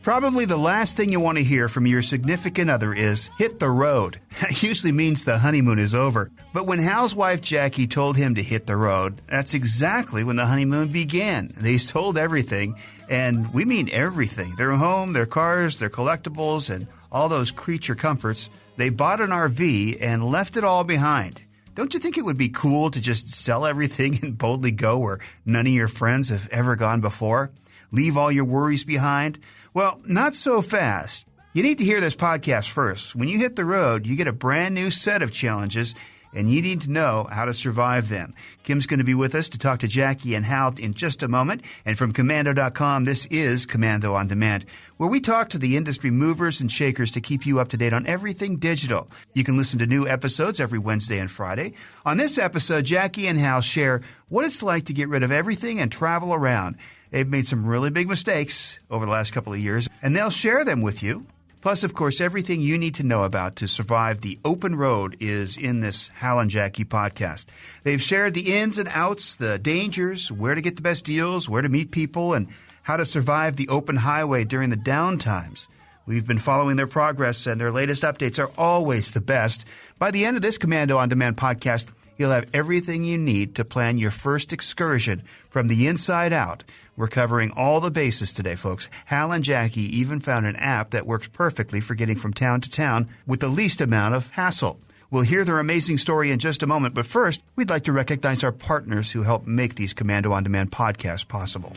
Probably the last thing you want to hear from your significant other is, hit the road. That usually means the honeymoon is over. But when Hal's wife Jackie told him to hit the road, that's exactly when the honeymoon began. They sold everything, and we mean everything. Their home, their cars, their collectibles, and all those creature comforts. They bought an RV and left it all behind. Don't you think it would be cool to just sell everything and boldly go where none of your friends have ever gone before? Leave all your worries behind? Well, not so fast. You need to hear this podcast first. When you hit the road, you get a brand new set of challenges, and you need to know how to survive them. Kim's going to be with us to talk to Jackie and Hal in just a moment. And from Commando.com, this is Commando on Demand, where we talk to the industry movers and shakers to keep you up to date on everything digital. You can listen to new episodes every Wednesday and Friday. On this episode, Jackie and Hal share what it's like to get rid of everything and travel around. They've made some really big mistakes over the last couple of years, and they'll share them with you. Plus, of course, everything you need to know about to survive the open road is in this Hal and Jackie podcast. They've shared the ins and outs, the dangers, where to get the best deals, where to meet people, and how to survive the open highway during the down times. We've been following their progress, and their latest updates are always the best. By the end of this Commando on Demand podcast, you'll have everything you need to plan your first excursion from the inside out. We're covering all the bases today, folks. Hal and Jackie even found an app that works perfectly for getting from town to town with the least amount of hassle. We'll hear their amazing story in just a moment, but first, we'd like to recognize our partners who help make these Commando on Demand podcasts possible.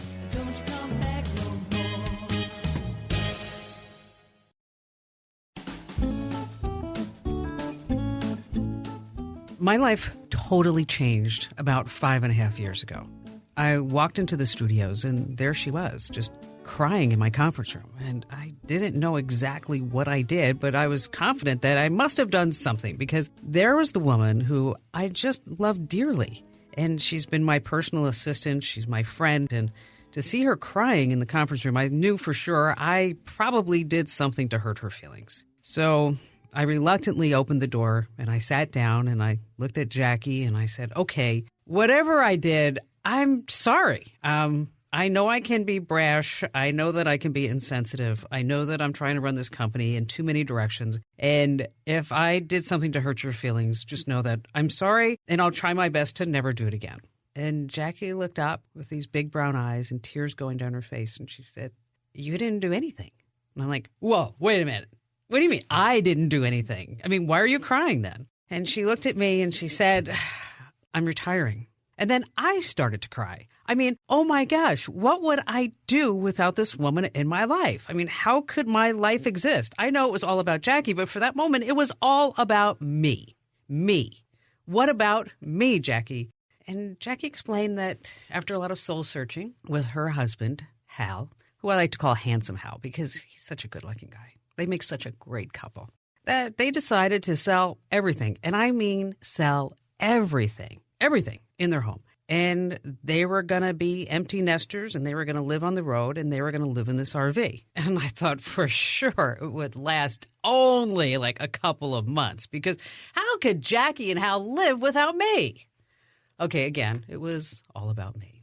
My life totally changed about 5.5 years ago. I walked into the studios, and there she was, just crying in my conference room. And I didn't know exactly what I did, but I was confident that I must have done something, because there was the woman who I just loved dearly. And she's been my personal assistant. She's my friend. And to see her crying in the conference room, I knew for sure I probably did something to hurt her feelings. So I reluctantly opened the door, and I sat down, and I looked at Jackie, and I said, okay, whatever I did, I'm sorry. I know I can be brash. I know that I can be insensitive. I know that I'm trying to run this company in too many directions. And if I did something to hurt your feelings, just know that I'm sorry, and I'll try my best to never do it again. And Jackie looked up with these big brown eyes and tears going down her face, and she said, you didn't do anything. And I'm like, whoa, wait a minute. What do you mean I didn't do anything? I mean, why are you crying then? And she looked at me and she said, I'm retiring. And then I started to cry. I mean, oh my gosh, what would I do without this woman in my life? I mean, how could my life exist? I know it was all about Jackie, but for that moment, it was all about me. Me. What about me, Jackie? And Jackie explained that after a lot of soul searching with her husband, Hal, who I like to call Handsome Hal because he's such a good-looking guy. They make such a great couple. That they decided to sell everything, and I mean sell everything in their home. And they were going to be empty nesters, and they were going to live on the road, and they were going to live in this RV. And I thought for sure it would last only like a couple of months, because how could Jackie and Hal live without me? Okay, again, it was all about me.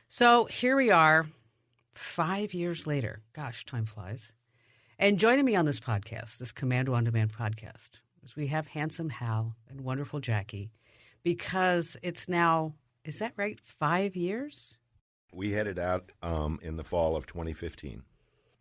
So here we are 5 years later. Gosh, time flies. And joining me on this podcast, this Commando on Demand podcast, is we have Handsome Hal and wonderful Jackie, because it's now, is that right, 5 years? We headed out in the fall of 2015.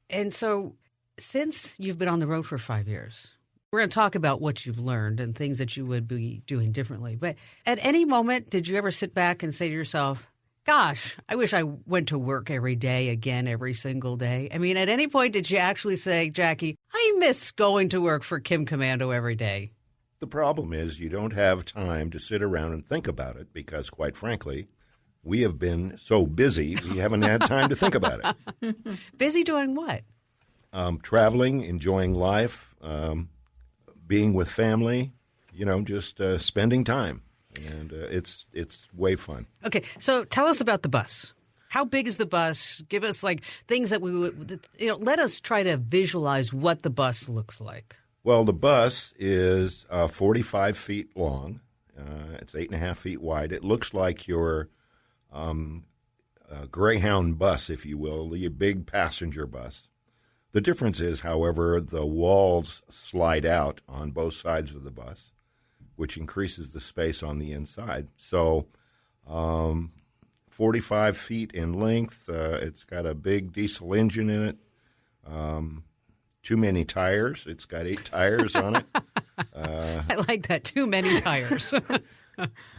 And so since you've been on the road for 5 years, we're going to talk about what you've learned and things that you would be doing differently. But at any moment, did you ever sit back and say to yourself, gosh, I wish I went to work every day again, every single day? I mean, at any point, did you actually say, Jackie, I miss going to work for Kim Commando every day? The problem is you don't have time to sit around and think about it because, quite frankly, we have been so busy, we haven't had time to think about it. Busy doing what? Traveling, enjoying life, being with family, just spending time. And it's way fun. Okay, so tell us about the bus. How big is the bus? Give us things that we would, let us try to visualize what the bus looks like. Well, the bus is 45 feet long. It's 8.5 feet wide. It looks like your Greyhound bus, if you will, the big passenger bus. The difference is, however, the walls slide out on both sides of the bus, which increases the space on the inside. So 45 feet in length. It's got a big diesel engine in it. Too many tires. It's got 8 tires on it. I like that. Too many tires.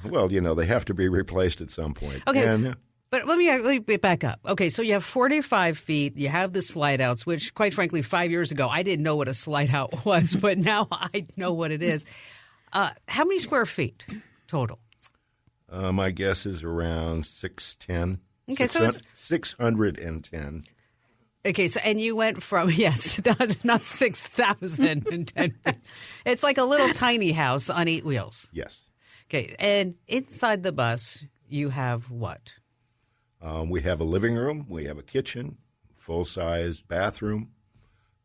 Well, they have to be replaced at some point. Okay. And, but let me back up. Okay, so you have 45 feet. You have the slide outs, which, quite frankly, 5 years ago, I didn't know what a slide out was, but now I know what it is. How many square feet total? my guess is around 610. Okay, 610. Okay, so and you went from not 6,010. It's like a little tiny house on 8 wheels. Yes. Okay, and inside the bus you have what? We have a living room, we have a kitchen, full-size bathroom,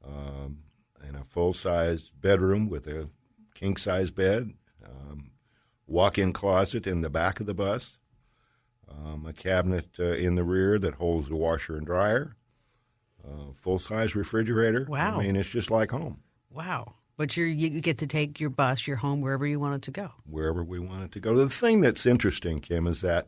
and a full-size bedroom with a king-size bed, walk-in closet in the back of the bus, a cabinet in the rear that holds the washer and dryer, full-size refrigerator. Wow. I mean, it's just like home. Wow. But you get to take your bus, your home, wherever you want it to go. Wherever we want it to go. The thing that's interesting, Kim, is that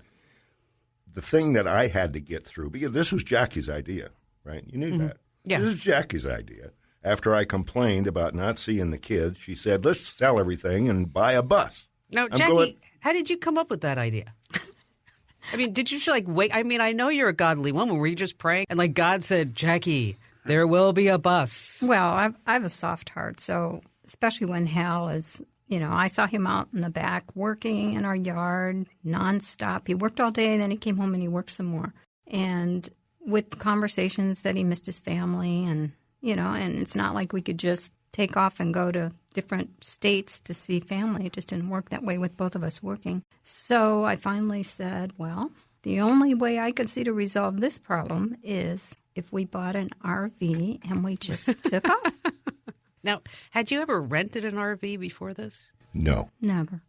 the thing that I had to get through, because this was Jackie's idea, right? You knew that. Yeah. This is Jackie's idea. After I complained about not seeing the kids, she said, let's sell everything and buy a bus. Now, Jackie, how did you come up with that idea? I mean, did you wait? I mean, I know you're a godly woman. Were you just praying? And God said, Jackie, there will be a bus. Well, I have a soft heart, so especially when Hal is, I saw him out in the back working in our yard nonstop. He worked all day, and then he came home and he worked some more. And with conversations that he missed his family and it's not like we could just take off and go to different states to see family. It just didn't work that way with both of us working. So I finally said, well, the only way I could see to resolve this problem is if we bought an RV and we just took off. Now, had you ever rented an RV before this? No. Never.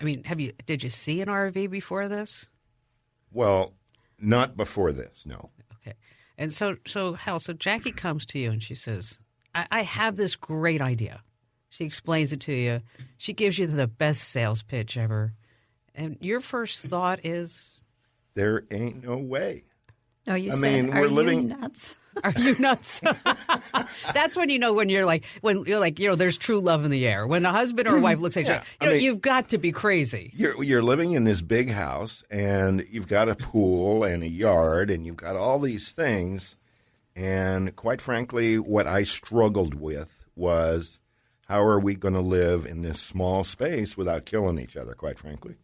I mean, did you see an RV before this? Well, not before this, no. Okay. And so Hal, so Jackie comes to you and she says, I have this great idea. She explains it to you. She gives you the best sales pitch ever. And your first thought is? There ain't no way. No, you said, mean, are we're you living... nuts? Are you nuts? That's when when you're like, there's true love in the air. When a husband or a wife looks at you, you've got to be crazy. You're living in this big house, and you've got a pool and a yard, and you've got all these things. And quite frankly, what I struggled with was, how are we going to live in this small space without killing each other, quite frankly?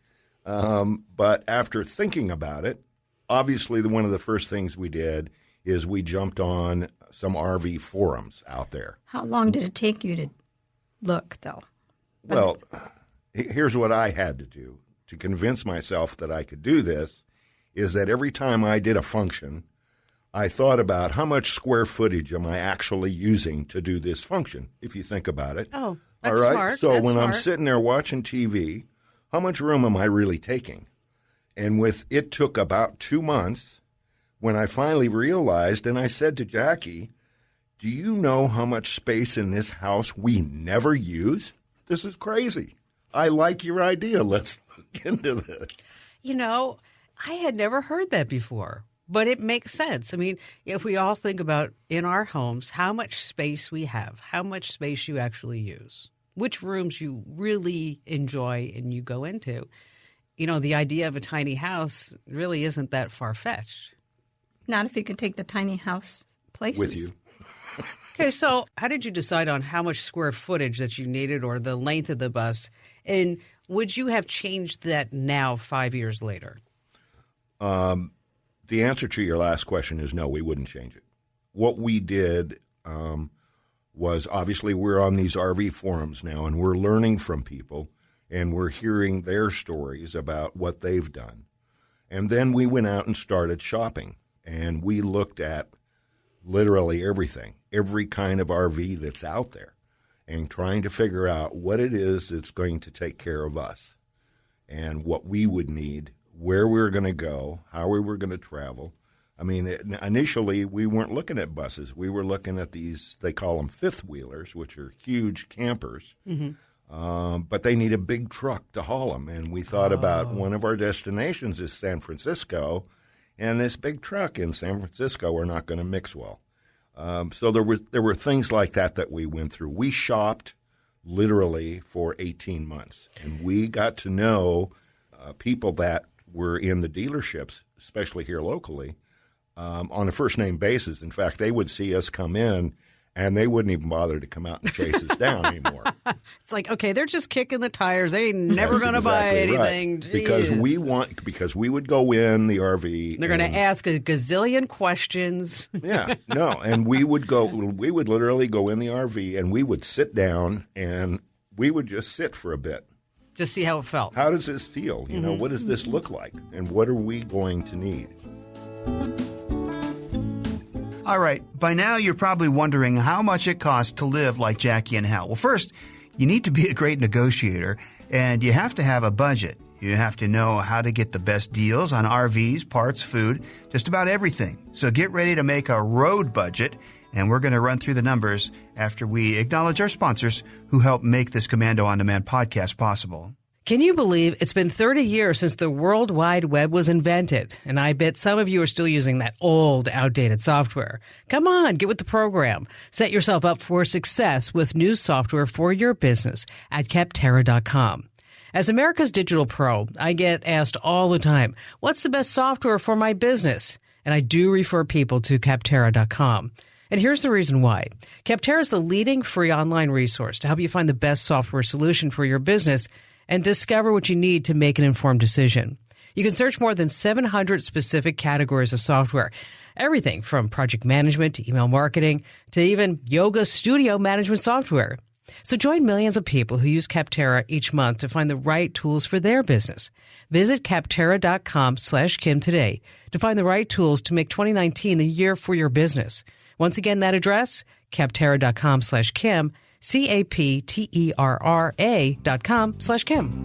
But after thinking about it, obviously one of the first things we did is we jumped on some RV forums out there. How long did it take you to look, though? Well, here's what I had to do to convince myself that I could do this, is that every time I did a function, I thought about how much square footage am I actually using to do this function, if you think about it. Oh, that's all right? smart. So that's when smart. I'm sitting there watching TV, how much room am I really taking? And it took about 2 months when I finally realized, and I said to Jackie, do you know how much space in this house we never use? This is crazy. I like your idea. Let's look into this. I had never heard that before, but it makes sense. I mean, if we all think about in our homes, how much space we have, how much space you actually use, which rooms you really enjoy and you go into, the idea of a tiny house really isn't that far-fetched. Not if you could take the tiny house places. With you. Okay, so how did you decide on how much square footage that you needed or the length of the bus? And would you have changed that now 5 years later? The answer to your last question is no, we wouldn't change it. What we did was, obviously we're on these RV forums now, and we're learning from people, and we're hearing their stories about what they've done. And then we went out and started shopping, and we looked at literally everything, every kind of RV that's out there, and trying to figure out what it is that's going to take care of us and what we would need, where we were going to go, how we were going to travel, I mean, initially we weren't looking at buses. We were looking at these, they call them fifth-wheelers, which are huge campers. But they need a big truck to haul them. And we thought about one of our destinations is San Francisco, and this big truck in San Francisco are not going to mix well. So there were things like that we went through. We shopped literally for 18 months, and we got to know people that were in the dealerships, especially here locally, on a first-name basis. In fact, they would see us come in, and they wouldn't even bother to come out and chase us down anymore. It's like, okay, they're just kicking the tires. They ain't never going to buy anything. Right. Because we would go in the RV. They're going to ask a gazillion questions. Yeah, no, and we would literally go in the RV, and we would sit down, and we would just sit for a bit. Just see how it felt. How does this feel? You know, what does this look like? And what are we going to need? All right, by now you're probably wondering how much it costs to live like Jackie and Hal. Well, first, you need to be a great negotiator, and you have to have a budget. You have to know how to get the best deals on RVs, parts, food, just about everything. So get ready to make a road budget, and we're going to run through the numbers after we acknowledge our sponsors who help make this Commando On Demand podcast possible. Can you believe it's been 30 years since the World Wide Web was invented? And I bet some of you are still using that old, outdated software. Come on, get with the program. Set yourself up for success with new software for your business at Capterra.com. As America's digital pro, I get asked all the time, what's the best software for my business? And I do refer people to Capterra.com. And here's the reason why. Capterra is the leading free online resource to help you find the best software solution for your business and discover what you need to make an informed decision. You can search more than 700 specific categories of software, everything from project management to email marketing to even yoga studio management software. So join millions of people who use Capterra each month to find the right tools for their business. Visit Capterra.com/Kim today to find the right tools to make 2019 the year for your business. Once again, that address, Capterra.com/Kim, Capterra.com/Kim.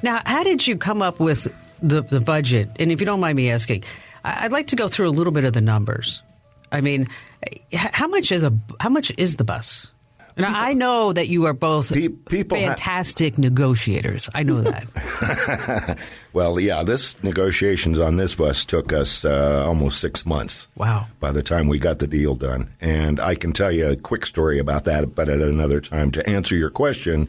Now, how did you come up with the budget? And if you don't mind me asking, I'd like to go through a little bit of the numbers. I mean, how much is the bus? And I know that you are both fantastic negotiators. I know that. Well, yeah, negotiations on this bus took us almost 6 months. Wow. By the time we got the deal done. And I can tell you a quick story about that, but at another time. To answer your question,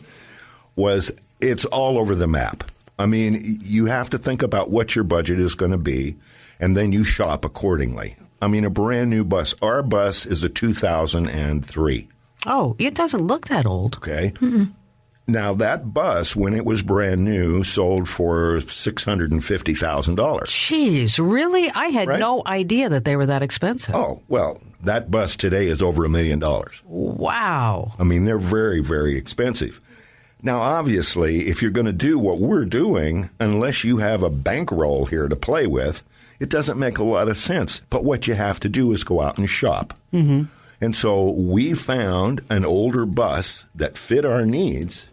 it's all over the map. I mean, you have to think about what your budget is going to be, and then you shop accordingly. I mean, a brand new bus. Our bus is a 2003. Oh, it doesn't look that old. Okay. Mm-hmm. Now, that bus, when it was brand new, sold for $650,000. Jeez, really? I had no idea that they were that expensive. Oh, well, that bus today is over $1 million. Wow. I mean, they're very, very expensive. Now, obviously, if you're going to do what we're doing, unless you have a bankroll here to play with, it doesn't make a lot of sense. But what you have to do is go out and shop. Mm-hmm. And so we found an older bus that fit our needs.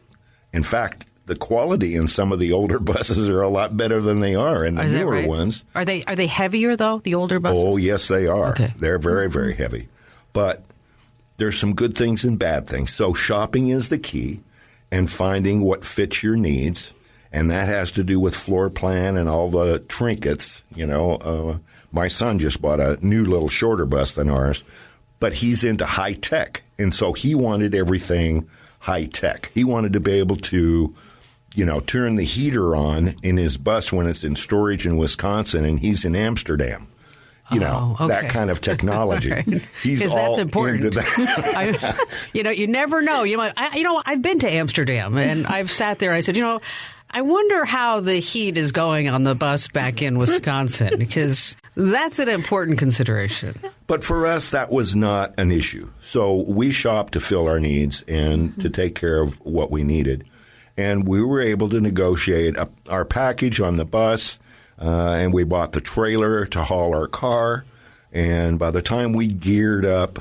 In fact, the quality in some of the older buses are a lot better than they are in the newer ones. Are they heavier, though, the older buses? Oh, yes, they are. Okay. They're very, very heavy. But there's some good things and bad things. So shopping is the key, and finding what fits your needs. And that has to do with floor plan and all the trinkets. You know, my son just bought a new little shorter bus than ours, but he's into high tech. And so he wanted everything high tech. He wanted to be able to, you know, turn the heater on in his bus when it's in storage in Wisconsin and he's in Amsterdam. You know, that kind of technology. Right. He's all that's important. into that. You never know. I've been to Amsterdam and I've sat there. I said, I wonder how the heat is going on the bus back in Wisconsin, because that's an important consideration. But for us, that was not an issue. So we shopped to fill our needs and to take care of what we needed. And we were able to negotiate our package on the bus, and we bought the trailer to haul our car. And by the time we geared up,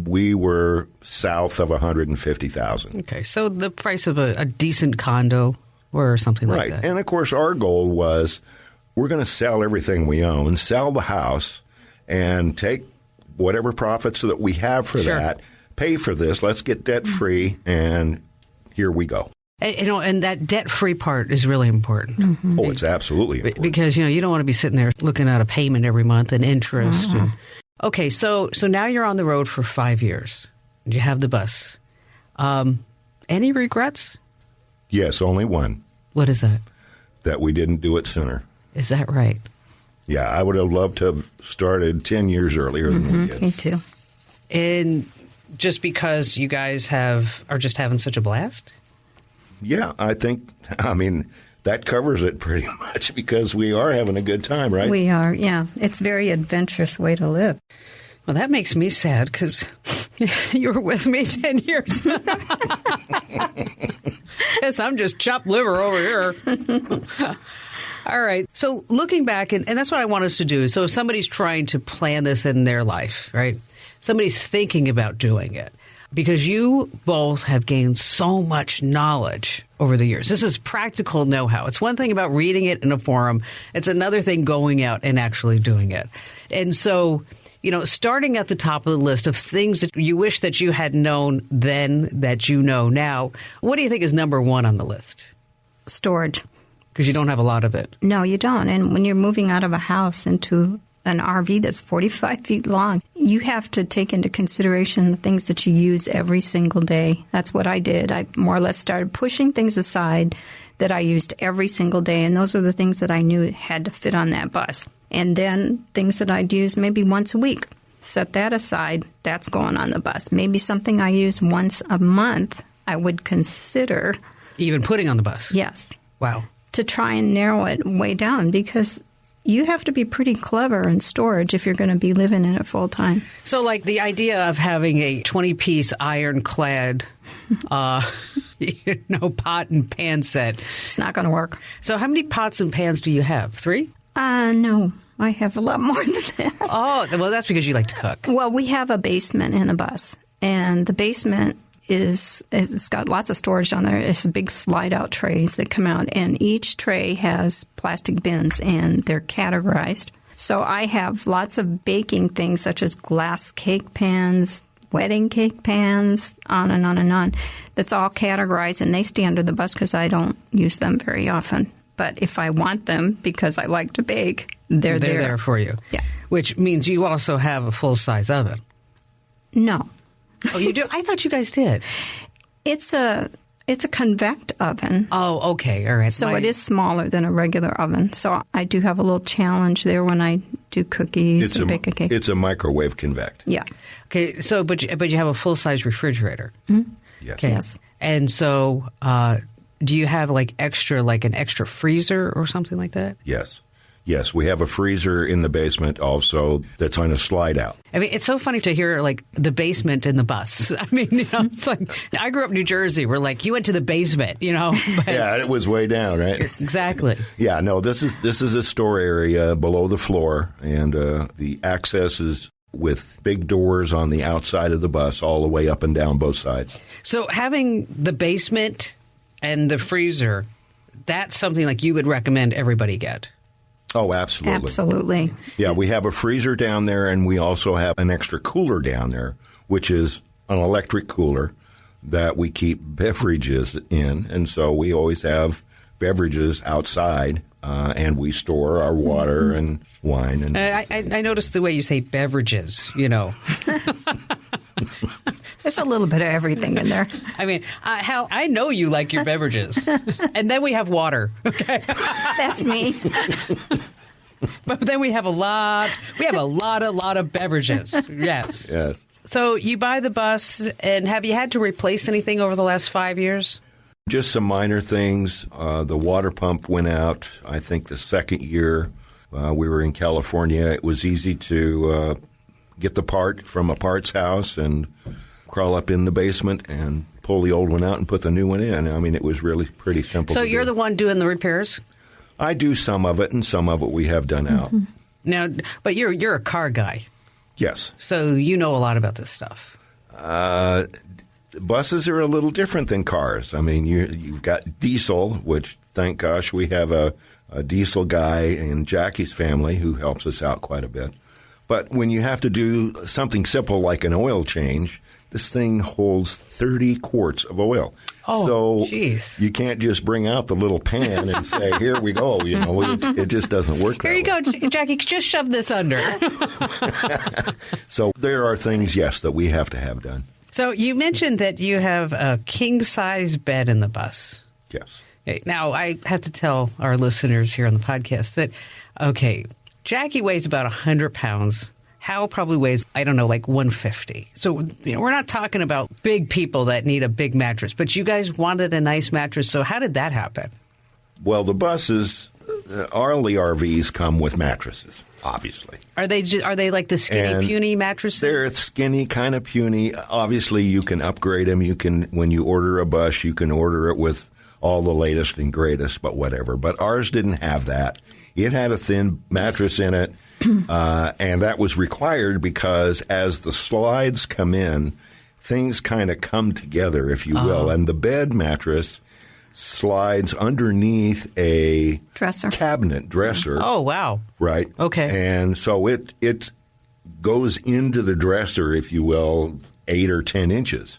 we were south of $150,000. Okay, so the price of a decent condo. or something like Right. that. And, of course, our goal was we're going to sell everything we own, sell the house, and take whatever profits that we have for Sure. that, pay for this, let's get debt-free, and here we go. And that debt-free part is really important. Mm-hmm. Oh, it's absolutely important. Because, you don't want to be sitting there looking at a payment every month and interest. Uh-huh. Okay, so now you're on the road for 5 years. You have the bus. Any regrets? Yes, only one, What is that? that we didn't do it sooner. Is that right? Yeah, I would have loved to have started 10 years earlier than we did. Me too. And just because you guys are just having such a blast? Yeah, I mean, that covers it pretty much because we are having a good time, right? We are, yeah. It's a very adventurous way to live. Well, that makes me sad because you were with me 10 years. Yes, I'm just chopped liver over here. All right. So looking back, and that's what I want us to do. So if somebody's trying to plan this in their life, right? Somebody's thinking about doing it. Because you both have gained so much knowledge over the years. This is practical know-how. It's one thing about reading it in a forum. It's another thing going out and actually doing it. And so, starting at the top of the list of things that you wish that you had known then that you know now, what do you think is number one on the list? Storage. Because you don't have a lot of it. No, you don't. And when you're moving out of a house into an RV that's 45 feet long, you have to take into consideration the things that you use every single day. That's what I did. I more or less started pushing things aside that I used every single day, and those are the things that I knew had to fit on that bus. And then things that I'd use maybe once a week. Set that aside. That's going on the bus. Maybe something I use once a month I would consider. Even putting on the bus? Yes. Wow. To try and narrow it way down, because you have to be pretty clever in storage if you're going to be living in it full time. So, like the idea of having a 20-piece ironclad, pot and pan set. It's not going to work. So, how many pots and pans do you have? 3? No. I have a lot more than that. Oh, well, that's because you like to cook. Well, we have a basement in the bus, and the basement it's got lots of storage on there. It's big slide-out trays that come out, and each tray has plastic bins, and they're categorized. So I have lots of baking things, such as glass cake pans, wedding cake pans, on and on and on. That's all categorized, and they stay under the bus because I don't use them very often. But if I want them, because I like to bake, they're there. They're there for you. Yeah. Which means you also have a full-size oven. No. Oh, you do? I thought you guys did. It's a convect oven. Oh, okay. All right. So it is smaller than a regular oven. So I do have a little challenge there when I do cookies or bake a cake. It's a microwave convect. Yeah. Okay. So, but you have a full-size refrigerator. Mm-hmm. Yes. Okay. Yes. And so, do you have an extra freezer or something like that? Yes. Yes, we have a freezer in the basement also that's on a slide out. I mean, it's so funny to hear the basement in the bus. I mean, it's like I grew up in New Jersey. We're like, you went to the basement, But Yeah, it was way down, right? Exactly. Yeah, no, this is a store area below the floor, and the access is with big doors on the outside of the bus all the way up and down both sides. So having the basement and the freezer, that's something like you would recommend everybody get. Oh, absolutely. Absolutely. Yeah, we have a freezer down there, and we also have an extra cooler down there, which is an electric cooler that we keep beverages in. And so we always have beverages outside, and we store our water and wine. And I noticed the way you say beverages, There's a little bit of everything in there. I mean, Hal, I know you like your beverages. And then we have water. Okay. That's me. But then we have a lot of beverages. Yes. yes. So you buy the bus, and have you had to replace anything over the last 5 years? Just some minor things. The water pump went out, I think, the second year. We were in California. It was easy to get the part from a parts house and crawl up in the basement and pull the old one out and put the new one in. I mean, it was really pretty simple. So you're the one doing the repairs? I do some of it, and some of it we have done out. Now, but you're a car guy. Yes. So you know a lot about this stuff. buses are a little different than cars. I mean, you've got diesel, which, thank gosh, we have a diesel guy in Jackie's family who helps us out quite a bit. But when you have to do something simple like an oil change, this thing holds 30 quarts of oil. Oh, so geez. You can't just bring out the little pan and say, here we go. It just doesn't work Here you that way. go, Jackie, just shove this under. So there are things, yes, that we have to have done. So you mentioned that you have a king-size bed in the bus. Yes. Okay, now, I have to tell our listeners here on the podcast that, okay, Jackie weighs about 100 pounds. Hal probably weighs, I don't know, like 150. So, we're not talking about big people that need a big mattress, but you guys wanted a nice mattress. So how did that happen? Well, the buses, all the RVs come with mattresses, obviously. Are they like the skinny, puny mattresses? They're skinny, kind of puny. Obviously, you can upgrade them. When you order a bus, you can order it with all the latest and greatest, but whatever. But ours didn't have that. It had a thin mattress in it. And that was required because as the slides come in, things kind of come together, if you will. And the bed mattress slides underneath a cabinet dresser. Oh, wow. Right. Okay. And so it goes into the dresser, if you will, 8 or 10 inches.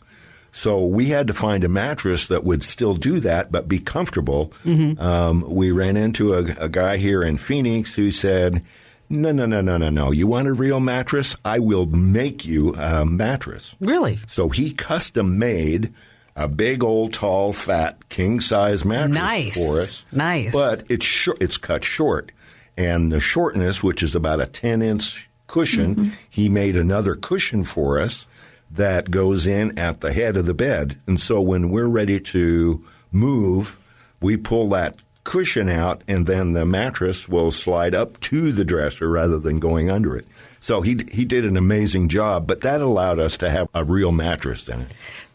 So we had to find a mattress that would still do that but be comfortable. Mm-hmm. We ran into a guy here in Phoenix who said, No. You want a real mattress? I will make you a mattress. Really? So he custom made a big old tall fat king size mattress for us. Nice. But it's cut short. And the shortness, which is about a 10-inch cushion, he made another cushion for us that goes in at the head of the bed. And so when we're ready to move, we pull that cushion out, and then the mattress will slide up to the dresser rather than going under it. So he did an amazing job, but that allowed us to have a real mattress in it.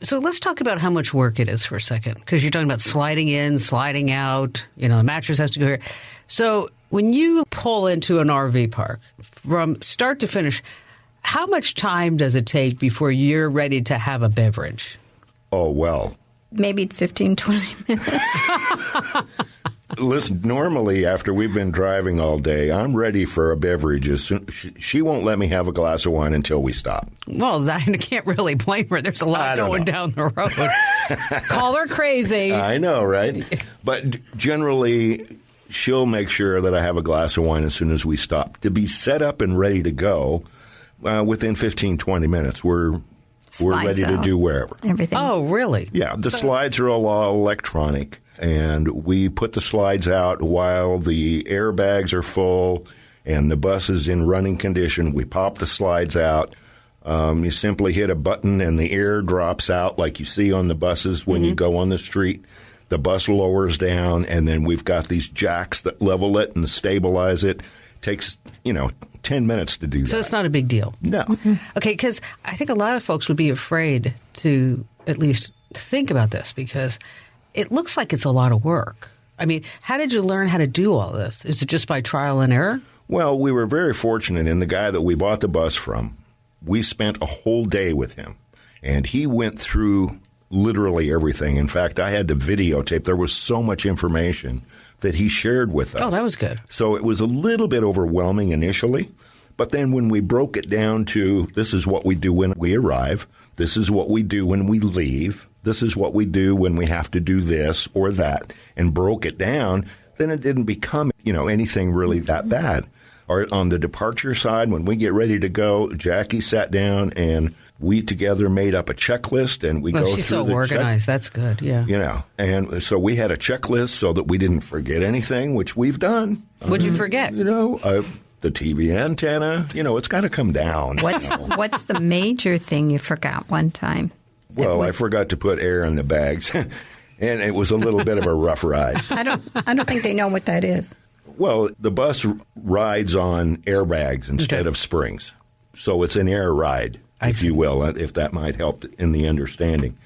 So let's talk about how much work it is for a second, because you're talking about sliding in, sliding out, the mattress has to go here. So when you pull into an RV park, from start to finish, how much time does it take before you're ready to have a beverage? Oh, well. Maybe 15, 20 minutes. Listen, normally after we've been driving all day, I'm ready for a beverage. She won't let me have a glass of wine until we stop. Well, I can't really blame her. There's a lot going down the road. Call her crazy. I know, right? But generally, she'll make sure that I have a glass of wine as soon as we stop. To be set up and ready to go, within 15, 20 minutes, we're ready to do wherever. Everything. Oh, really? Yeah, the slides are all electronic, and we put the slides out while the airbags are full and the bus is in running condition. We pop the slides out. You simply hit a button and the air drops out like you see on the buses when you go on the street. The bus lowers down, and then we've got these jacks that level it and stabilize it. Takes, 10 minutes to do that. So it's not a big deal. No. Okay, because I think a lot of folks would be afraid to at least think about this because it looks like it's a lot of work. I mean, how did you learn how to do all this? Is it just by trial and error? Well, we were very fortunate in the guy that we bought the bus from. We spent a whole day with him, and he went through literally everything. In fact, I had to videotape. There was so much information that he shared with us. Oh, that was good. So it was a little bit overwhelming initially, but then when we broke it down to this is what we do when we arrive, this is what we do when we leave, this is what we do when we have to do this or that, and broke it down, then it didn't become, anything really that bad. Or on the departure side, when we get ready to go, Jackie sat down and we together made up a checklist, and we go through the she's so organized. That's good, yeah. And so we had a checklist so that we didn't forget anything, which we've done. What'd you forget? The TV antenna. It's got to come down. What's the major thing you forgot one time? Well, I forgot to put air in the bags, and it was a little bit of a rough ride. I don't think they know what that is. Well, the bus rides on airbags instead of springs, so it's an air ride, if you will, if that might help in the understanding.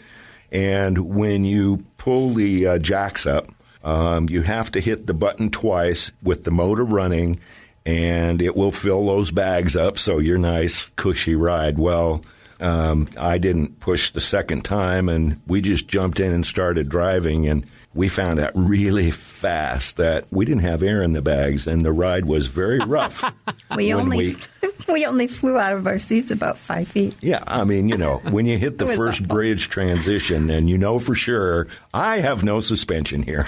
And when you pull the jacks up, you have to hit the button twice with the motor running, and it will fill those bags up, so your nice, cushy ride. Well, I didn't push the second time, and we just jumped in and started driving, and we found out really fast that we didn't have air in the bags, and the ride was very rough. we only flew out of our seats about 5 feet. Yeah, I mean, when you hit the first awful. bridge transition, and you know for sure, I have no suspension here.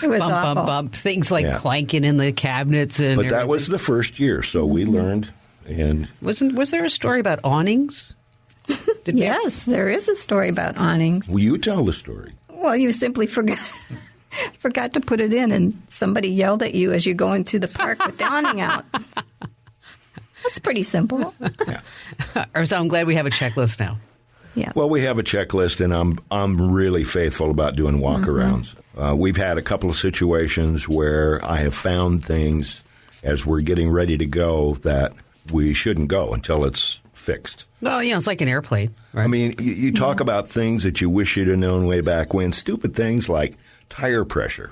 It was Bump, awful. bump, bump. Things like clanking in the cabinets and But that everything. was the first year, so we learned. And Was there a story about awnings? Yes, there is a story about awnings. will you tell the story? Well, you simply forgot to put it in, and somebody yelled at you as you're going through the park with the awning out. That's pretty simple. So I'm glad we have a checklist now. Yeah. Well, we have a checklist, and I'm really faithful about doing walkarounds. We've had a couple of situations where I have found things as we're getting ready to go that we shouldn't go until it's fixed. Well, it's like an airplane, right? I mean, you talk about things that you wish you'd have known way back when. Stupid things like tire pressure.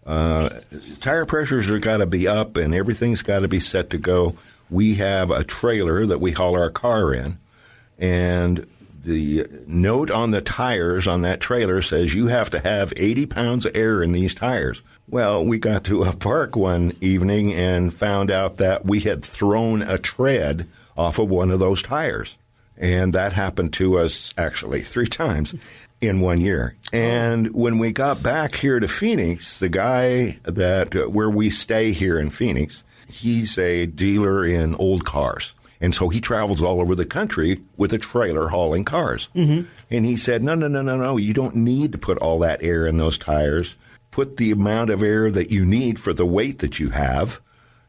Tire pressures are got to be up, and everything's got to be set to go. We have a trailer that we haul our car in, and the note on the tires on that trailer says you have to have 80 pounds of air in these tires. Well, we got to a park one evening and found out that we had thrown a tread off of one of those tires. And that happened to us actually 3 times in 1 year. And when we got back here to Phoenix, the guy where we stay here in Phoenix, he's a dealer in old cars. And so he travels all over the country with a trailer hauling cars. Mm-hmm. And he said, no, you don't need to put all that air in those tires. Put the amount of air that you need for the weight that you have.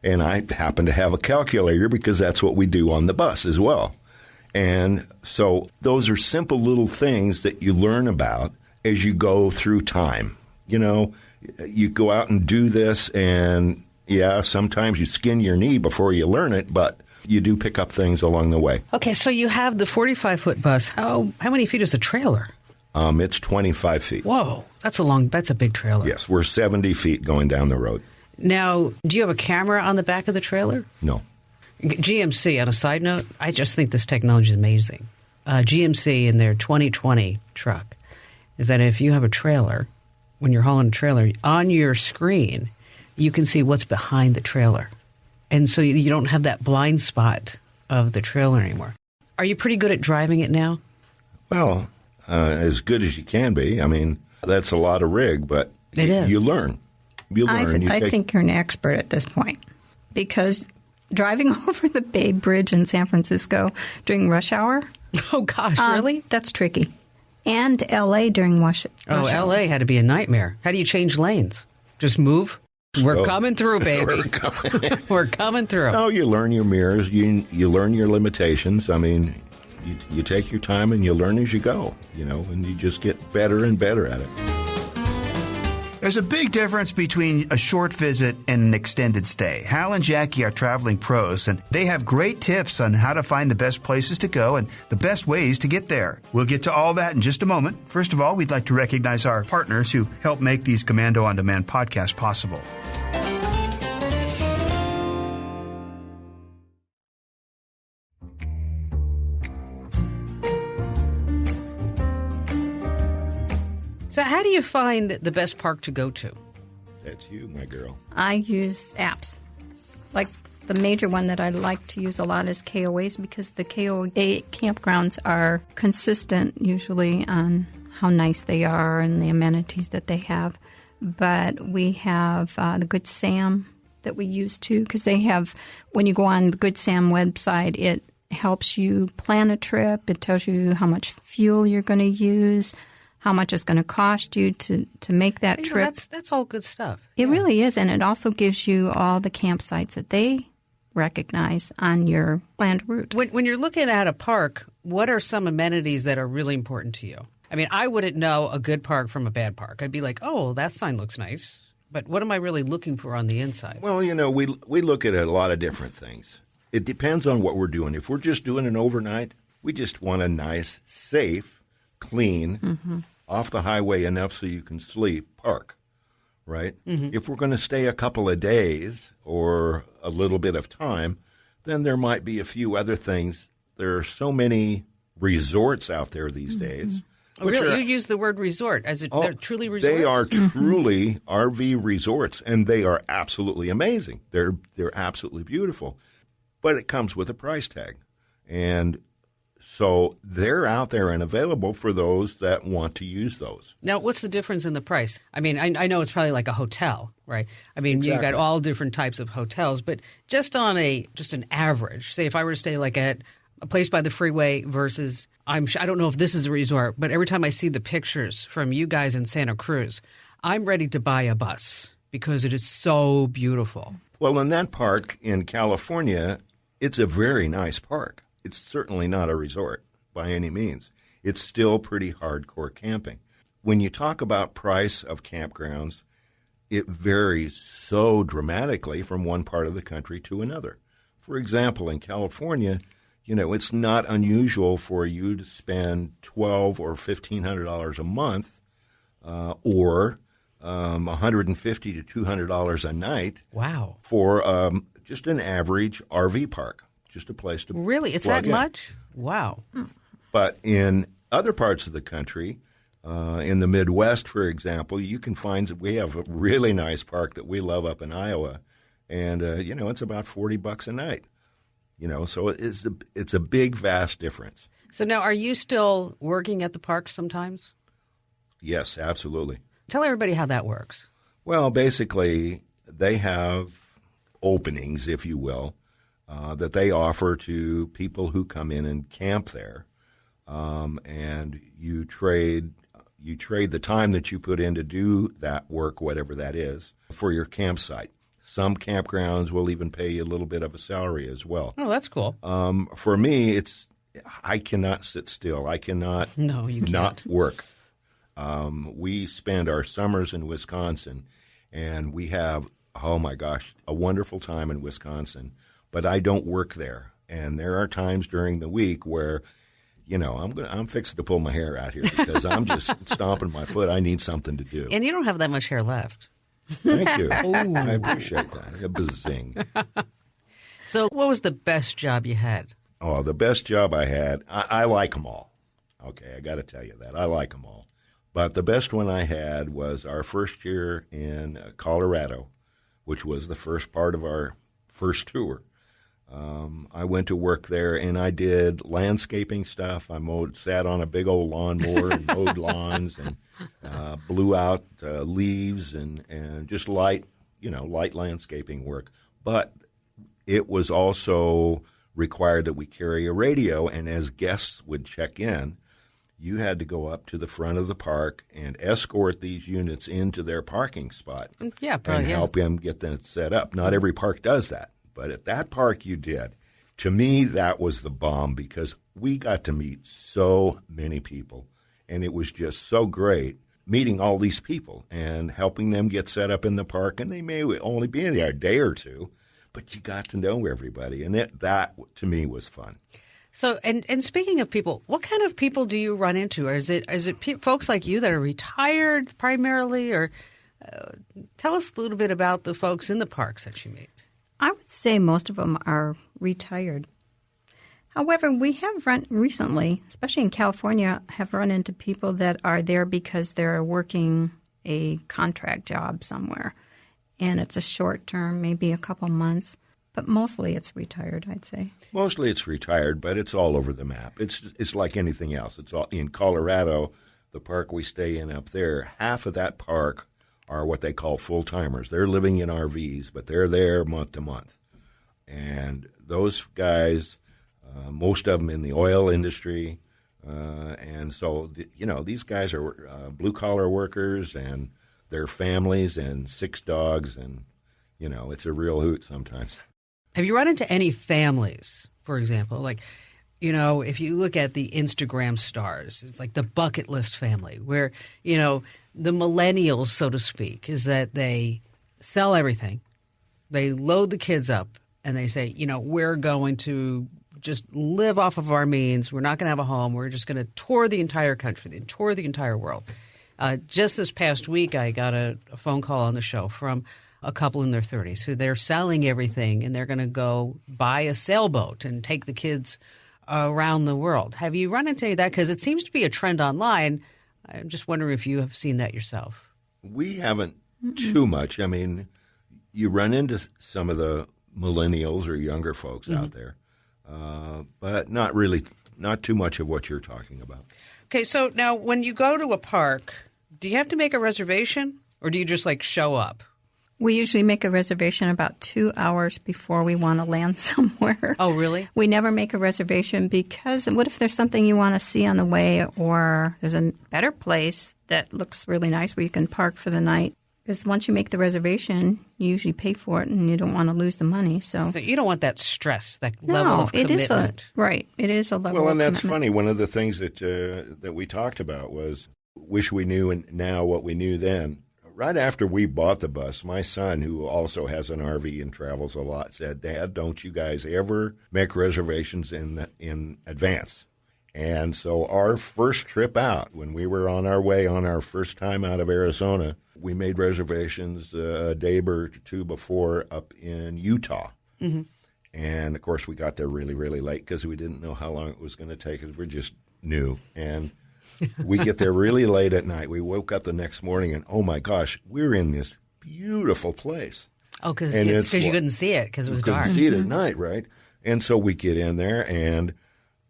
And I happen to have a calculator because that's what we do on the bus as well. And so those are simple little things that you learn about as you go through time. You go out and do this, and, sometimes you skin your knee before you learn it, but you do pick up things along the way. Okay, so you have the 45-foot bus. How many feet is the trailer? It's 25 feet. Whoa, that's a big trailer. Yes, we're 70 feet going down the road. Now, do you have a camera on the back of the trailer? No. GMC, on a side note, I just think this technology is amazing. GMC in their 2020 truck is that if you have a trailer, when you're hauling a trailer, on your screen, you can see what's behind the trailer. And so you don't have that blind spot of the trailer anymore. Are you pretty good at driving it now? Well, as good as you can be. I mean, that's a lot of rig, but It is. You learn. I think you're an expert at this point because driving over the Bay Bridge in San Francisco during rush hour. Oh, gosh, really? That's tricky. And L.A. during rush hour. L.A. had to be a nightmare. How do you change lanes? Just move? We're coming through, baby. We're coming through. No, you learn your mirrors. You learn your limitations. I mean, you take your time and you learn as you go, and you just get better and better at it. There's a big difference between a short visit and an extended stay. Hal and Jackie are traveling pros, and they have great tips on how to find the best places to go and the best ways to get there. We'll get to all that in just a moment. First of all, we'd like to recognize our partners who help make these Commando On Demand podcasts possible. So how do you find the best park to go to? That's you, my girl. I use apps. Like the major one that I like to use a lot is KOAs because the KOA campgrounds are consistent usually on how nice they are and the amenities that they have. But we have the Good Sam that we use too because they have, when you go on the Good Sam website, it helps you plan a trip. It tells you how much fuel you're going to use, how much it's going to cost you to make that trip. That's all good stuff. It really is, and it also gives you all the campsites that they recognize on your planned route. When you're looking at a park, what are some amenities that are really important to you? I mean, I wouldn't know a good park from a bad park. I'd be like, oh, that sign looks nice. But what am I really looking for on the inside? Well, we look at a lot of different things. It depends on what we're doing. If we're just doing an overnight, we just want a nice, safe, clean, off the highway enough so you can sleep park, right? Mm-hmm. If we're going to stay a couple of days or a little bit of time, then there might be a few other things there are so many resorts out there these days. Oh, really? You use the word resort. They're truly resorts? They are truly RV resorts, and they are absolutely amazing. They're absolutely beautiful. But it comes with a price tag. And so they're out there and available for those that want to use those. Now, what's the difference in the price? I mean, I know it's probably like a hotel, right? I mean, Exactly. You've got all different types of hotels, but just on an average, say if I were to stay like at a place by the freeway versus I don't know if this is a resort, but every time I see the pictures from you guys in Santa Cruz, I'm ready to buy a bus because it is so beautiful. Well, in that park in California, it's a very nice park. It's certainly not a resort by any means. It's still pretty hardcore camping. When you talk about price of campgrounds, it varies so dramatically from one part of the country to another. For example, in California, it's not unusual for you to spend $1,200 or $1,500 a month or $150 to $200 a night. Wow. For just an average RV park, just a place to Really? It's plug that in. much? Wow. But in other parts of the country, in the Midwest, for example, you can find we have a really nice park that we love up in Iowa, and it's about $40 a night. So it's a big, vast difference. So now, are you still working at the park sometimes? Yes, absolutely. Tell everybody how that works. Well, basically, they have openings, if you will, that they offer to people who come in and camp there, and you trade the time that you put in to do that work, whatever that is, for your campsite. Some campgrounds will even pay you a little bit of a salary as well. Oh, that's cool. For me, I cannot sit still. I cannot No, you can't. not work. We spend our summers in Wisconsin, and we have, oh my gosh, a wonderful time in Wisconsin. But I don't work there, and there are times during the week where, I'm fixing to pull my hair out here because I'm just stomping my foot. I need something to do. And you don't have that much hair left. Thank you. I appreciate that. A bazing. So what was the best job you had? Oh, the best job I had, I like them all. Okay, I got to tell you that. I like them all. But the best one I had was our first year in Colorado, which was the first part of our first tour. I went to work there, and I did landscaping stuff. I sat on a big old lawnmower and mowed lawns and blew out leaves and just light landscaping work. But it was also required that we carry a radio, and as guests would check in, you had to go up to the front of the park and escort these units into their parking spot and help them get them set up. Not every park does that, but at that park you did. To me, that was the bomb because we got to meet so many people, and it was just so great meeting all these people and helping them get set up in the park. And they may only be in there a day or two, but you got to know everybody, and that to me was fun. So, and speaking of people, what kind of people do you run into? Or is it folks like you that are retired primarily, or tell us a little bit about the folks in the parks that you meet? I would say most of them are retired. However, we have run recently, especially in California, have run into people that are there because they're working a contract job somewhere, and it's a short term, maybe a couple months. But mostly it's retired, I'd say. Mostly it's retired, but it's all over the map. It's like anything else. It's all in Colorado, the park we stay in up there. Half of that park are what they call full-timers. They're living in RVs, but they're there month to month. And those guys, most of them in the oil industry, and so these guys are blue-collar workers and their families and 6 dogs, and it's a real hoot sometimes. Have you run into any families, for example, like, if you look at the Instagram stars, it's like the bucket list family where, the millennials, so to speak, is that they sell everything. They load the kids up and they say, we're going to just live off of our means. We're not going to have a home. We're just going to tour the entire country, tour the entire world. Just this past week, I got a phone call on the show from a couple in their 30s who they're selling everything and they're going to go buy a sailboat and take the kids around the world. Have you run into any of that? Because it seems to be a trend online. I'm just wondering if you have seen that yourself. We haven't too much. I mean, you run into some of the millennials or younger folks out there, but not too much of what you're talking about. Okay, so now when you go to a park, do you have to make a reservation or do you just show up? We usually make a reservation about 2 hours before we want to land somewhere. Oh, really? We never make a reservation because what if there's something you want to see on the way, or there's a better place that looks really nice where you can park for the night? Because once you make the reservation, you usually pay for it and you don't want to lose the money. So you don't want that stress, that level of commitment. It is a level of commitment. Well, and that's funny. One of the things that we talked about was wish we knew now what we knew then. Right after we bought the bus, my son, who also has an RV and travels a lot, said, "Dad, don't you guys ever make reservations in advance?" And so our first trip out, when we were on our way on our first time out of Arizona, we made reservations a day or two before up in Utah. Mm-hmm. And, of course, we got there really, really late because we didn't know how long it was going to take us. We're just new. And we get there really late at night. We woke up the next morning and, oh, my gosh, we're in this beautiful place. Oh, because you couldn't see it because it was dark. You couldn't see it at night, right? And so we get in there, and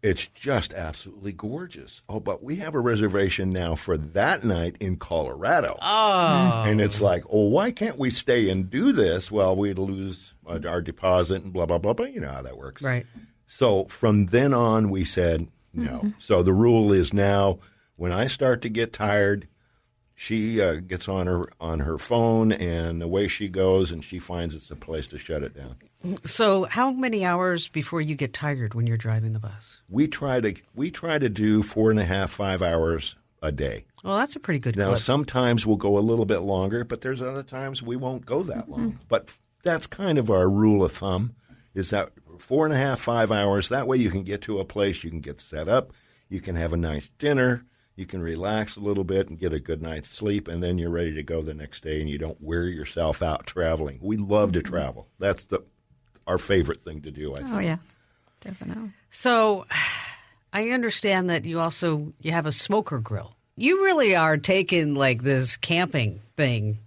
it's just absolutely gorgeous. Oh, but we have a reservation now for that night in Colorado. Oh. And it's like, oh, why can't we stay and do this? Well, we'd lose our deposit and blah, blah, blah, blah. You know how that works. Right. So from then on, we said no. Mm-hmm. So the rule is now when I start to get tired, she gets on her phone, and away she goes, and she finds it's a place to shut it down. So how many hours before you get tired when you're driving the bus? We try to do 4.5, 5 hours a day. Well, that's a pretty good Now, clip. sometimes we'll go a little bit longer, but there's other times we won't go that long. But that's kind of our rule of thumb, is that 4.5, 5 hours. That way you can get to a place, you can get set up, you can have a nice dinner, you can relax a little bit and get a good night's sleep, and then you're ready to go the next day, and you don't wear yourself out traveling. We love to travel. That's our favorite thing to do, I think. Oh, yeah, definitely. So I understand that you have a smoker grill. You really are taking this camping thing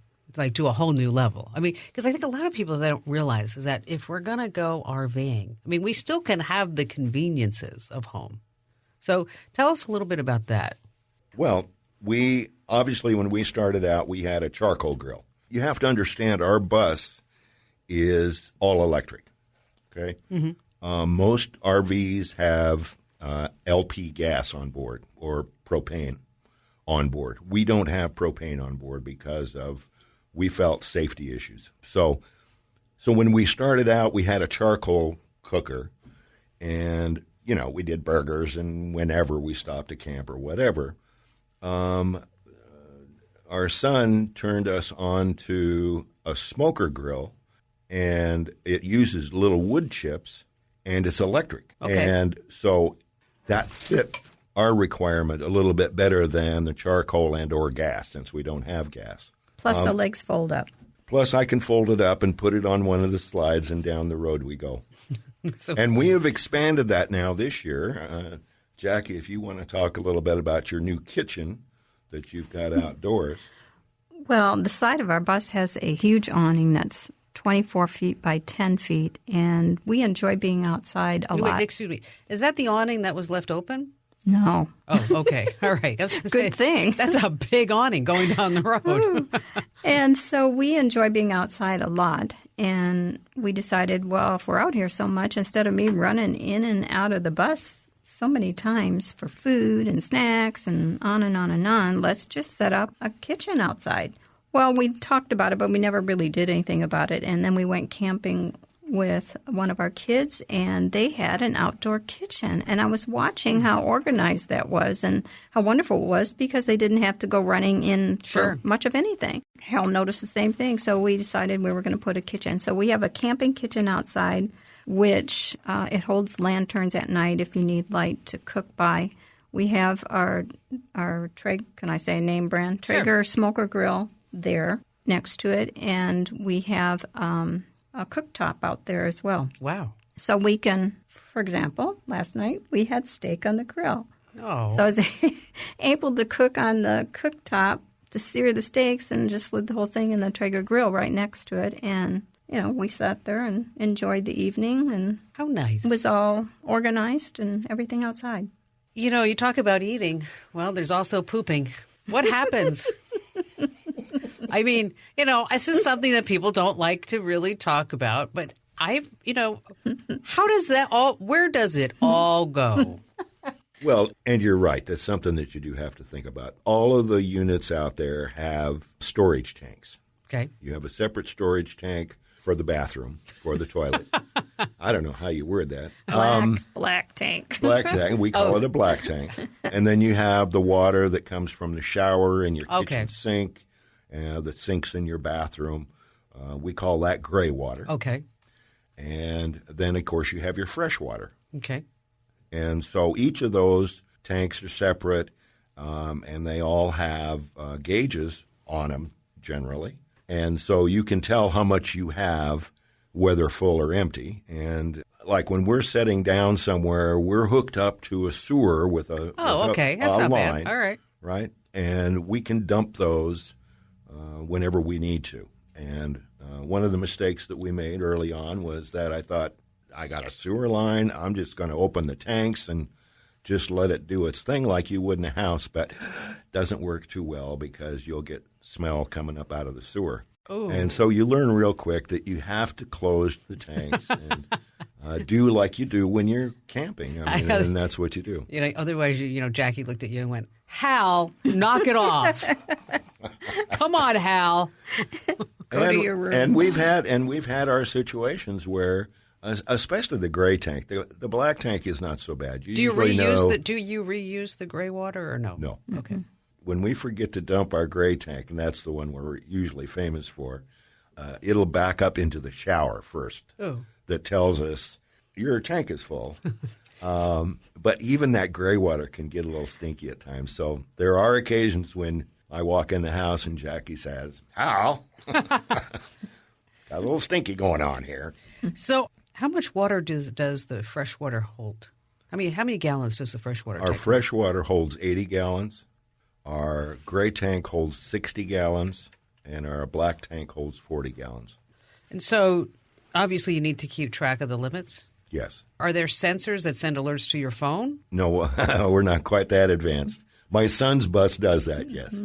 to a whole new level. I mean, because I think a lot of people that don't realize is that if we're going to go RVing, I mean, we still can have the conveniences of home. So tell us a little bit about that. Well, obviously when we started out, we had a charcoal grill. You have to understand our bus is all electric, okay? Mm-hmm. Most RVs have LP gas on board or propane on board. We don't have propane on board because we felt safety issues. So when we started out, we had a charcoal cooker, and, we did burgers, and whenever we stopped to camp or whatever, our son turned us on to a smoker grill, and it uses little wood chips, and it's electric. Okay. And so that fit our requirement a little bit better than the charcoal and or gas, since we don't have gas. Plus the legs fold up. Plus I can fold it up and put it on one of the slides, and down the road we go. And we have expanded that now this year. Jackie, if you want to talk a little bit about your new kitchen that you've got outdoors. Well, the side of our bus has a huge awning that's 24 feet by 10 feet, and we enjoy being outside a lot. Excuse me. Is that the awning that was left open? No. Oh, okay. All right. I was gonna Good thing. That's a big awning going down the road. And so we enjoy being outside a lot. And we decided, well, if we're out here so much, instead of me running in and out of the bus so many times for food and snacks and on and on and on, let's just set up a kitchen outside. Well, we talked about it, but we never really did anything about it. And then we went camping with one of our kids, and they had an outdoor kitchen. And I was watching how organized that was and how wonderful it was, because they didn't have to go running in for much of anything. Hal noticed the same thing, so we decided we were going to put a kitchen. So we have a camping kitchen outside, which it holds lanterns at night if you need light to cook by. We have our can I say name brand? Traeger smoker grill there next to it, and we have a cooktop out there as well. Wow. So we can for example, last night we had steak on the grill. Oh. So I was able to cook on the cooktop to sear the steaks and just slid the whole thing in the Traeger grill right next to it. And, we sat there and enjoyed the evening. And how nice. It was all organized and everything outside. You talk about eating. Well, there's also pooping. What happens? I mean, this is something that people don't like to really talk about. But how does where does it all go? Well, and you're right. That's something that you do have to think about. All of the units out there have storage tanks. Okay. You have a separate storage tank for the bathroom, for the toilet. I don't know how you word that. Black tank. Black tank. We call it a black tank. And then you have the water that comes from the shower and your kitchen sink that sinks in your bathroom. We call that gray water. Okay. And then, of course, you have your fresh water. Okay. And so each of those tanks are separate, and they all have gauges on them generally. And so you can tell how much you have, whether full or empty. And like when we're setting down somewhere, we're hooked up to a sewer with a That's not line. Bad. All right. Right? And we can dump those whenever we need to. And one of the mistakes that we made early on was that I thought, I got a sewer line, I'm just going to open the tanks and just let it do its thing like you would in a house, but it doesn't work too well because you'll get smell coming up out of the sewer. Ooh. And so you learn real quick that you have to close the tanks and do like you do when you're camping. And that's what you do. Otherwise, Jackie looked at you and went, Hal, knock it off. Come on, Hal. Go to your room. And we've had our situations where, especially the gray tank, the black tank is not so bad. Do you reuse the gray water or no? No. Okay. When we forget to dump our gray tank, and that's the one we're usually famous for, it'll back up into the shower first. Oh. That tells us your tank is full. But even that gray water can get a little stinky at times. So there are occasions when I walk in the house and Jackie says, Hal, got a little stinky going on here. So how much water does the fresh water hold? I mean, how many gallons does the fresh water take? Our fresh water holds 80 gallons. Our gray tank holds 60 gallons. And our black tank holds 40 gallons. And so obviously you need to keep track of the limits? Yes. Are there sensors that send alerts to your phone? No, we're not quite that advanced. My son's bus does that, yes.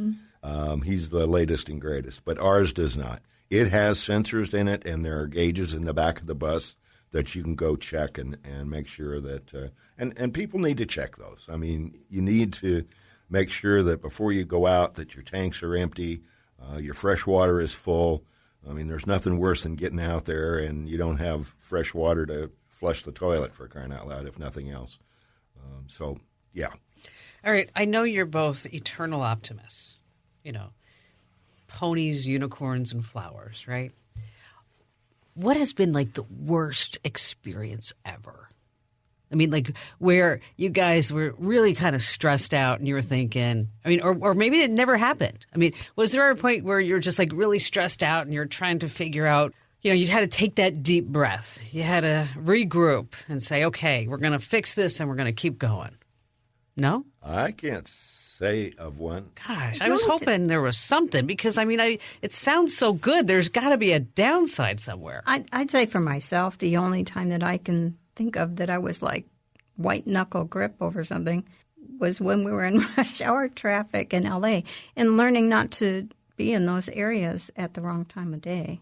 He's the latest and greatest, but ours does not. It has sensors in it, and there are gauges in the back of the bus that you can go check and make sure that and people need to check those. I mean, you need to make sure that before you go out that your tanks are empty, your fresh water is full. I mean, there's nothing worse than getting out there and you don't have fresh water to flush the toilet, for crying out loud, if nothing else. So, yeah. All right. I know you're both eternal optimists, ponies, unicorns, and flowers, right? What has been like the worst experience ever? I mean, like where you guys were really kind of stressed out and you were thinking, or maybe it never happened. I mean, was there a point where you're just like really stressed out and you're trying to figure out, you had to take that deep breath. You had to regroup and say, okay, we're going to fix this and we're going to keep going. No? I can't say of one. Gosh, I was hoping there was something because, it sounds so good. There's got to be a downside somewhere. I'd say for myself, the only time that I can think of that I was like white knuckle grip over something was when we were in rush hour traffic in L.A. and learning not to be in those areas at the wrong time of day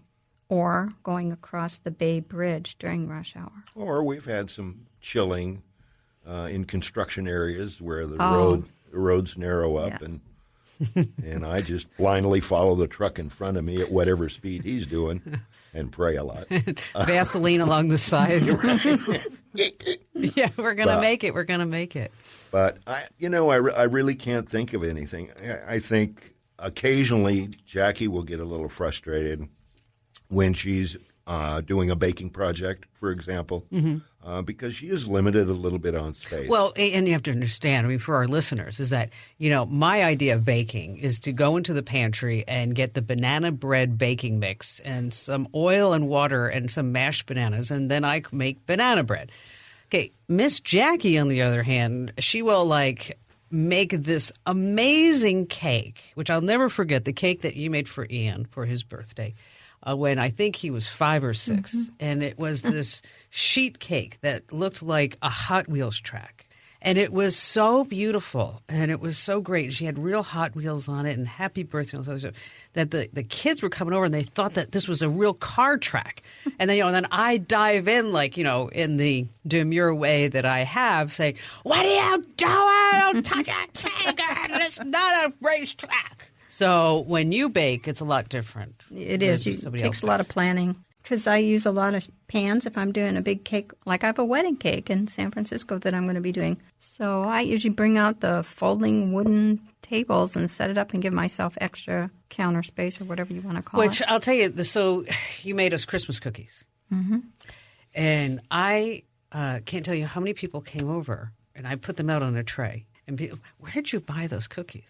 or going across the Bay Bridge during rush hour. Or we've had some chilling in construction areas where the roads narrow up and I just blindly follow the truck in front of me at whatever speed he's doing and pray a lot. Vaseline along the sides. Yeah, we're going to make it. We're going to make it. But, I really can't think of anything. I think occasionally Jackie will get a little frustrated when she's doing a baking project, for example, because she is limited a little bit on space. Well, and you have to understand, for our listeners, is that, my idea of baking is to go into the pantry and get the banana bread baking mix and some oil and water and some mashed bananas, and then I make banana bread. Okay, Miss Jackie, on the other hand, she will make this amazing cake, which I'll never forget, the cake that you made for Ian for his birthday when I think he was 5 or 6. Mm-hmm. And it was this sheet cake that looked like a Hot Wheels track. And it was so beautiful, and it was so great. She had real Hot Wheels on it, and happy birthday, and all that, that the kids were coming over, and they thought that this was a real car track. And then, and then I dive in, in the demure way that I have, saying, "What are you doing? Don't touch that cake! It's not a racetrack." So when you bake, it's a lot different. It is. It takes a lot of planning. Because I use a lot of pans if I'm doing a big cake. Like I have a wedding cake in San Francisco that I'm going to be doing. So I usually bring out the folding wooden tables and set it up and give myself extra counter space or whatever you want to call it. Which I'll tell you, so you made us Christmas cookies. Mm-hmm. And I can't tell you how many people came over, and I put them out on a tray. And people, where did you buy those cookies?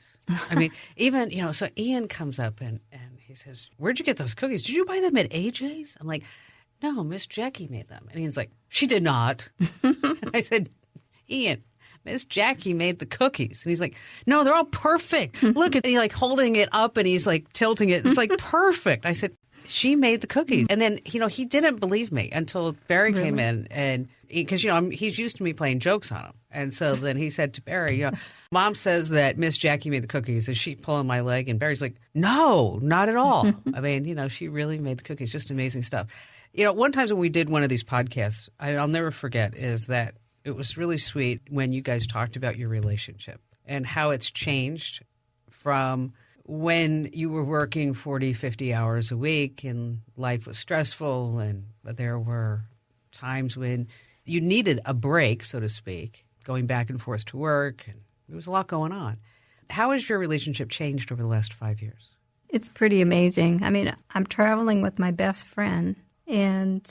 I mean, even, so Ian comes up and he says, "Where'd you get those cookies? Did you buy them at AJ's?" I'm like, "No, Miss Jackie made them." And Ian's like, "She did not." And I said, "Ian, Miss Jackie made the cookies." And he's like, "No, they're all perfect. Look at he's holding it up and he's tilting it. It's perfect." I said, "She made the cookies." And then, he didn't believe me until Barry came in and because, he's used to me playing jokes on him. And so then he said to Barry, "Mom says that Miss Jackie made the cookies. Is she pulling my leg?" And Barry's like, "No, not at all." I mean, she really made the cookies. Just amazing stuff. One time when we did one of these podcasts, I'll never forget, is that it was really sweet when you guys talked about your relationship and how it's changed from when you were working 40, 50 hours a week and life was stressful, and there were times when you needed a break, so to speak, going back and forth to work, and there was a lot going on. How has your relationship changed over the last 5 years? It's pretty amazing. I mean, I'm traveling with my best friend, and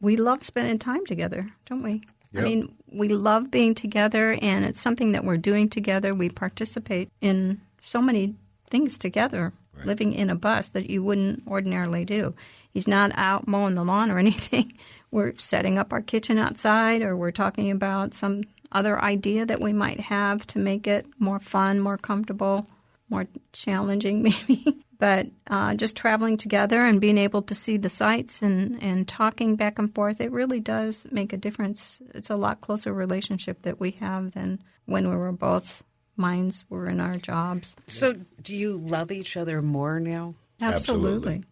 we love spending time together, don't we? Yep. I mean, we love being together, and it's something that we're doing together. We participate in so many things together, right, living in a bus that you wouldn't ordinarily do. He's not out mowing the lawn or anything. We're setting up our kitchen outside, or we're talking about some other idea that we might have to make it more fun, more comfortable, more challenging maybe. But just traveling together and being able to see the sights and talking back and forth, it really does make a difference. It's a lot closer relationship that we have than when we were both minds were in our jobs. So do you love each other more now? Absolutely.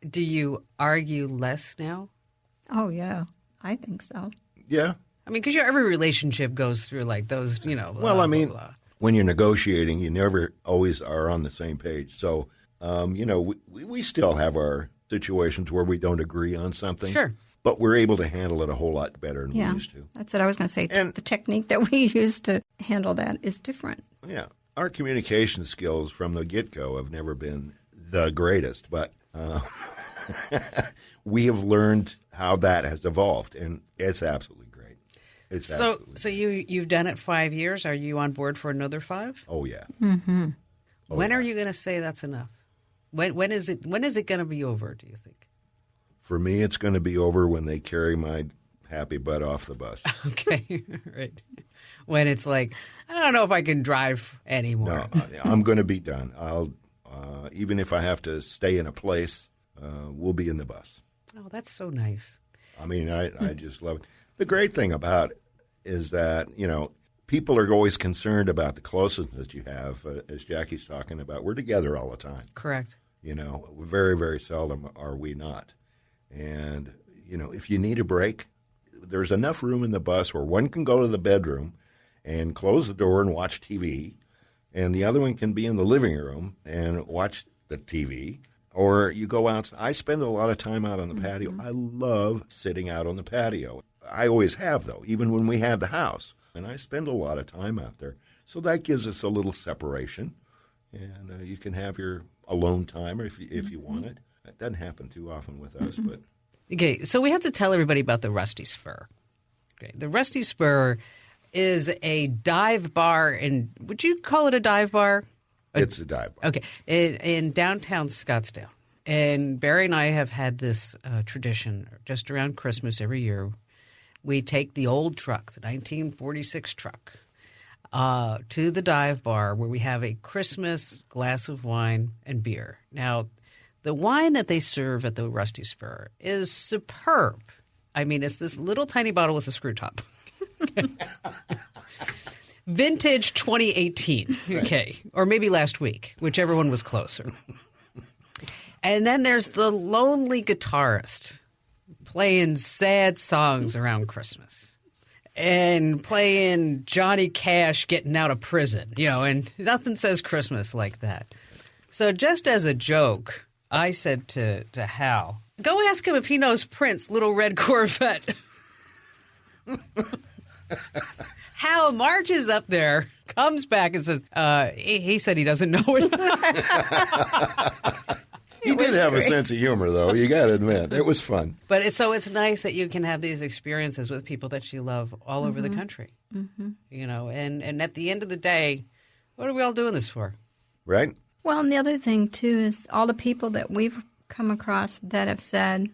Do you argue less now? Oh, yeah. I think so. Yeah. I mean, because every relationship goes through those, blah, blah. When you're negotiating, you never always are on the same page. So, we still have our situations where we don't agree on something. Sure. But we're able to handle it a whole lot better than we used to. That's what I was going to say. And the technique that we use to handle that is different. Yeah. Our communication skills from the get-go have never been the greatest, but we have learned how that has evolved, and it's absolutely great. So you've done it 5 years. Are you on board for another 5? Oh, yeah. Mm-hmm. When are you going to say that's enough? When is it going to be over, do you think? For me, it's going to be over when they carry my happy butt off the bus. Okay, right. When it's I don't know if I can drive anymore. No, I'm going to be done. I'll even if I have to stay in a place, we'll be in the bus. Oh, that's so nice. I mean, I just love it. The great thing about it is that, people are always concerned about the closeness that you have. As Jackie's talking about, we're together all the time. Correct. Very, very seldom are we not. And, if you need a break, there's enough room in the bus where one can go to the bedroom and close the door and watch TV, and the other one can be in the living room and watch the TV. Or you go out. I spend a lot of time out on the patio. I love sitting out on the patio. I always have, though, even when we had the house. And I spend a lot of time out there. So that gives us a little separation. And you can have your alone time if you want it. That doesn't happen too often with us. But okay, so we have to tell everybody about the Rusty Spur. Okay, the Rusty Spur is a dive bar. And would you call it a dive bar? It's a dive bar. Okay, in downtown Scottsdale. And Barry and I have had this tradition just around Christmas every year We take the old truck, the 1946 truck, to the dive bar where we have a Christmas glass of wine and beer. Now, the wine that they serve at the Rusty Spur is superb. I mean, it's this little tiny bottle with a screw top. Vintage 2018, okay, or maybe last week, whichever one was closer. And then there's the lonely guitarist playing sad songs around Christmas and playing Johnny Cash getting out of prison, and nothing says Christmas like that. So just as a joke, I said to Hal, go ask him if he knows Prince, Little Red Corvette. Hal marches up there, comes back and says, he said he doesn't know it. He did have a sense of humor, though. You got to admit. It was fun. But it's nice that you can have these experiences with people that you love all over the country. Mm-hmm. And at the end of the day, what are we all doing this for? Right. Well, and the other thing, too, is all the people that we've come across that have said,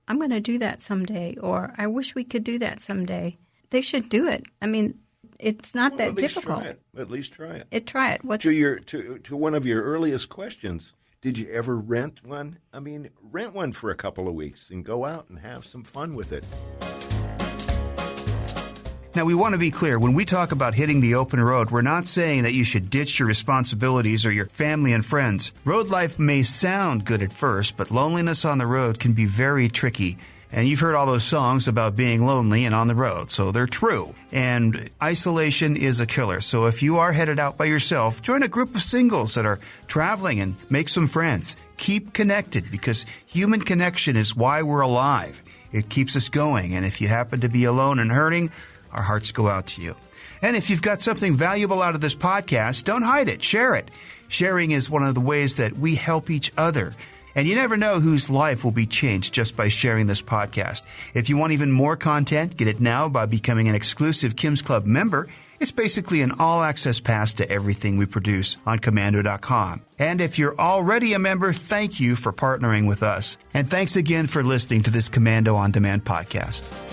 I'm going to do that someday, or I wish we could do that someday. They should do it. I mean, it's not that difficult. At least try it. Try it. To one of your earliest questions, did you ever rent one? I mean, rent one for a couple of weeks and go out and have some fun with it. Now, we want to be clear. When we talk about hitting the open road, we're not saying that you should ditch your responsibilities or your family and friends. Road life may sound good at first, but loneliness on the road can be very tricky. And you've heard all those songs about being lonely and on the road, so they're true. And isolation is a killer. So if you are headed out by yourself, join a group of singles that are traveling and make some friends. Keep connected, because human connection is why we're alive. It keeps us going. And if you happen to be alone and hurting, our hearts go out to you. And if you've got something valuable out of this podcast, don't hide it. Share it. Sharing is one of the ways that we help each other. And you never know whose life will be changed just by sharing this podcast. If you want even more content, get it now by becoming an exclusive Kim's Club member. It's basically an all-access pass to everything we produce on Commando.com. And if you're already a member, thank you for partnering with us. And thanks again for listening to this Commando On Demand podcast.